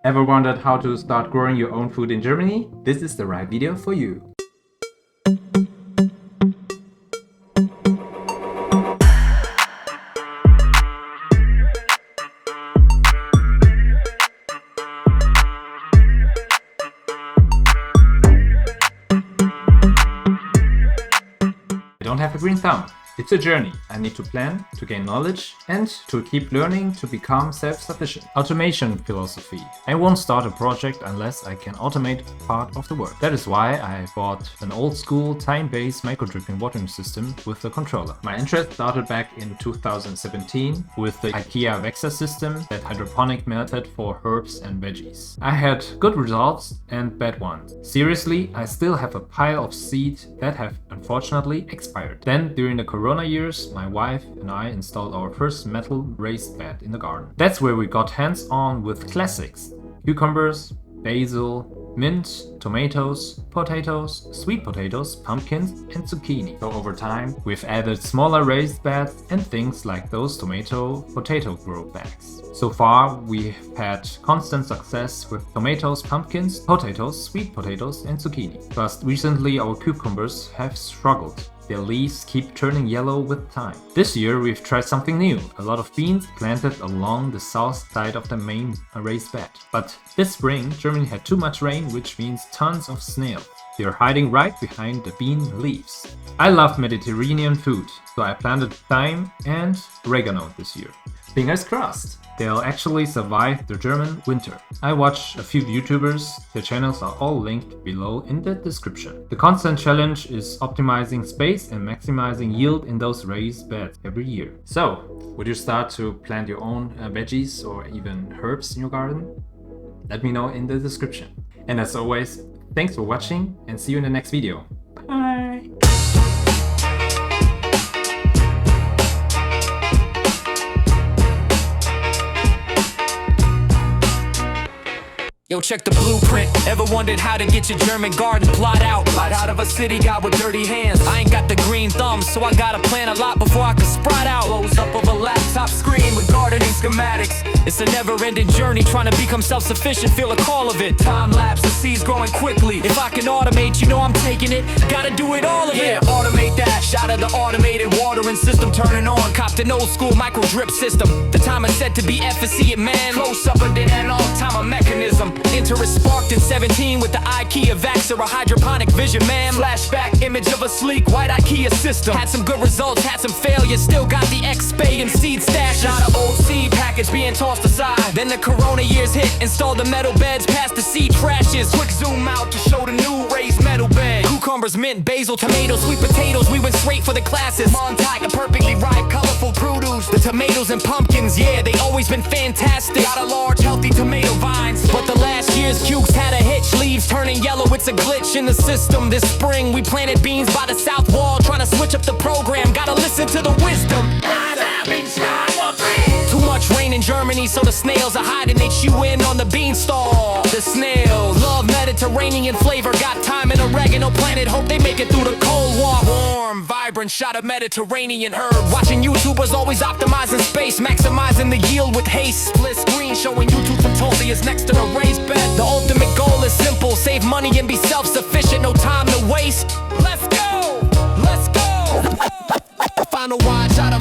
Ever wondered how to start growing your own food in Germany? This is the right video for you. I don't have a green thumb. It's a journey. I need to plan, to gain knowledge, and to keep learning to become self-sufficient. Automation philosophy. I won't start a project unless I can automate part of the work. That is why I bought an old school time-based micro-dripping watering system with the controller. My interest started back in 2017 with the IKEA Växer system, that hydroponic method for herbs and veggies. I had good results and bad ones. Seriously, I still have a pile of seeds that have unfortunately expired. Then during the Corona years, my wife and I installed our first metal raised bed in the garden. That's where we got hands-on with classics: cucumbers, basil, mint, tomatoes, potatoes, sweet potatoes, pumpkins, and zucchini. So over time, we've added smaller raised beds and things like those potato grow bags. So far, we've had constant success with tomatoes, pumpkins, potatoes, sweet potatoes, and zucchini. But recently, our cucumbers have struggled. Their leaves keep turning yellow with time. This year we've tried something new, a lot of beans planted along the south side of the main raised bed. But this spring Germany had too much rain, which means tons of snails. They're hiding right behind the bean leaves. I love Mediterranean food, so I planted thyme and oregano this year. Fingers crossed! They'll actually survive the German winter. I watch a few YouTubers, their channels are all linked below in the description. The constant challenge is optimizing space and maximizing yield in those raised beds every year. So, would you start to plant your own veggies or even herbs in your garden? Let me know in the description. And as always, thanks for watching and see you in the next video. Bye! Yo, check the blueprint. Ever wondered how to get your German garden plot out? Plot out of a city guy with dirty hands. I ain't got the green thumb, so I gotta plan a lot before I can sprout out. Close up of a laptop screen with gardening schematics. It's a never-ending journey trying to become self-sufficient. Feel a call of it. Time lapse, the seeds growing quickly. If I can automate, you know I'm taking it. Gotta do it all of it. Yeah, automate that. Shot of the automated watering system turning on. Copped an old school micro drip system. The timer set to be efficacy it, man. Close up of the all-timer mechanism. Interest sparked in 17 with the IKEA Växer, a hydroponic vision, man. Flashback image of a sleek white IKEA system. Had some good results, had some failures. Still got the X-Spay and seed stash. Shot of old seed package being tossed aside. Then the Corona years hit, installed the metal beds past the seed trashes. Quick zoom out to show the new raised metal bed. Cucumbers, mint, basil, tomatoes, sweet potatoes. We went straight for the classes. Montague, a perfectly ripe, colorful produce. The tomatoes and pumpkins, yeah, they always been fantastic. Got a large, healthy tomato vines. But the last year's cukes had a hitch. Leaves turning yellow, it's a glitch in the system. This spring we planted beans by the south wall, trying to switch up the program. Gotta listen to the wisdom. Too much rain in Germany, so the snails are hiding. They chew in on the beanstalk. The snails love Mediterranean flavor. Got thyme and oregano planted. Hope they make it through the cold war. Warm, vibrant shot of Mediterranean herb. Watching YouTubers always optimizing space, maximizing the yield with haste. Split screen showing YouTube from Tulsi is next to the raised bed. The ultimate goal is simple: save money and be self-sufficient. No time to waste. Let's go! Let's go! Final wide shot